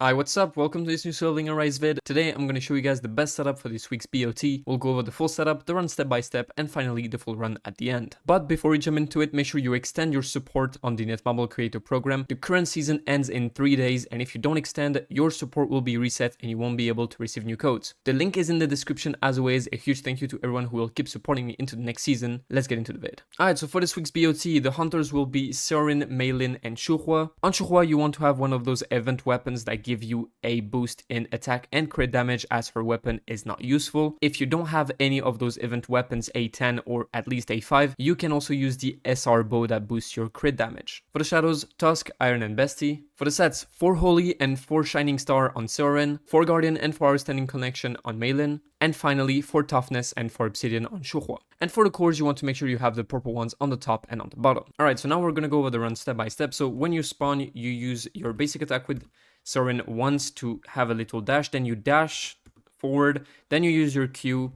Hi, what's up? Welcome to this new Solving a Rise vid. Today I'm going to show you guys the best setup for this week's BOT. We'll go over the full setup, the run step by step, and finally the full run at the end. But before we jump into it, make sure you extend your support on the Netmarble Creator Program. The current season ends in 3 days, and if you don't extend, your support will be reset and you won't be able to receive new codes. The link is in the description as always. A huge thank you to everyone who will keep supporting me into the next season. Let's get into the vid. Alright, so for this week's BOT, the hunters will be Seorin, Meilin, and Shuhua. On Shuhua, you want to have one of those event weapons that give you a boost in attack and crit damage, as her weapon is not useful. If you don't have any of those event weapons, A10 or at least A5, you can also use the SR bow that boosts your crit damage. For the shadows, Tusk, Iron, and Bestie. For the sets, 4 Holy and 4 Shining Star on Seorin, 4 Guardian and 4 Hour Standing Connection on Meilin, and finally 4 Toughness and 4 Obsidian on Shuhua. And for the cores, you want to make sure you have the purple ones on the top and on the bottom. Alright, so now we're gonna go over the run step by step. So when you spawn, you use your basic attack with Seorin once to have a little dash, then you dash forward, then you use your Q.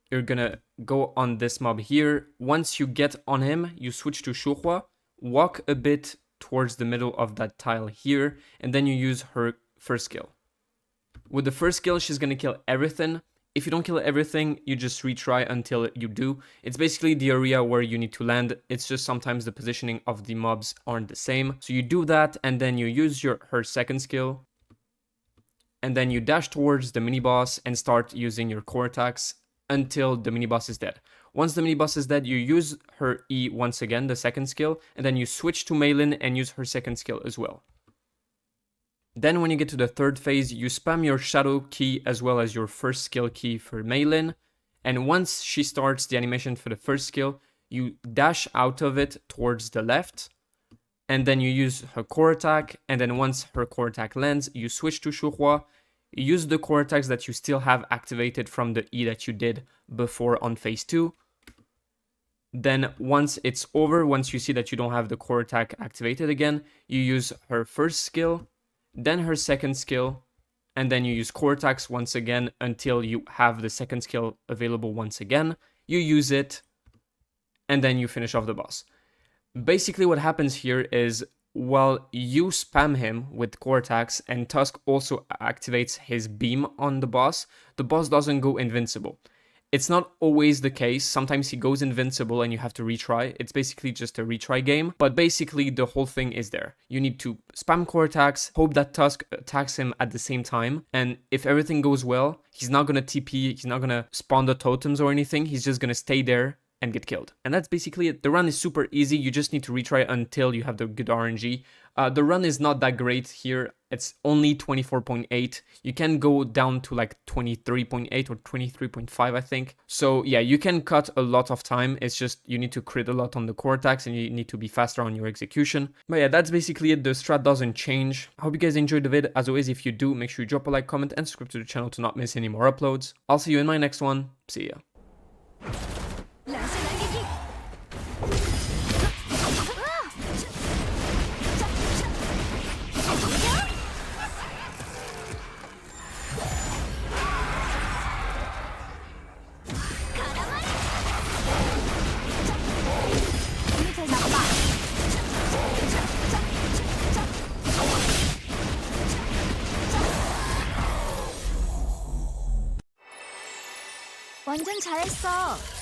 You're gonna go on this mob here. Once you get on him, you switch to Shuhua, walk a bit towards the middle of that tile here, and then you use her first skill. With the first skill, she's gonna kill everything. If you don't kill everything, you just retry until you do. It's basically the area where you need to land. It's just sometimes the positioning of the mobs aren't the same. So you do that, and then you use her second skill. And then you dash towards the mini-boss and start using your core attacks until the mini-boss is dead. Once the mini-boss is dead, you use her E once again, the second skill, and then you switch to Meilin and use her second skill as well. Then when you get to the third phase, you spam your shadow key as well as your first skill key for Meilin. And once she starts the animation for the first skill, you dash out of it towards the left. And then you use her core attack. And then once her core attack lands, you switch to Shuhua. Use the core attacks that you still have activated from the E that you did before on phase 2. Then once it's over, once you see that you don't have the core attack activated again, you use her first skill, then her second skill, and then you use core attacks once again until you have the second skill available once again. You use it, and then you finish off the boss. Basically what happens here is while you spam him with core attacks and Tusk also activates his beam on the boss doesn't go invincible. It's not always the case. Sometimes he goes invincible and you have to retry. It's basically just a retry game. But basically the whole thing is there. You need to spam core attacks, hope that Tusk attacks him at the same time. And if everything goes well, he's not going to TP, he's not going to spawn the totems or anything. He's just going to stay there and get killed. And that's basically it. The run is super easy. You just need to retry until you have the good RNG. The run is not that great here. It's only 24.8. You can go down to like 23.8 or 23.5, I think. So yeah, you can cut a lot of time. It's just you need to crit a lot on the core attacks and you need to be faster on your execution. But yeah, that's basically it. The strat doesn't change. I hope you guys enjoyed the vid. As always, if you do, make sure you drop a like, comment, and subscribe to the channel to not miss any more uploads. I'll see you in my next one. See ya. 완전 잘했어.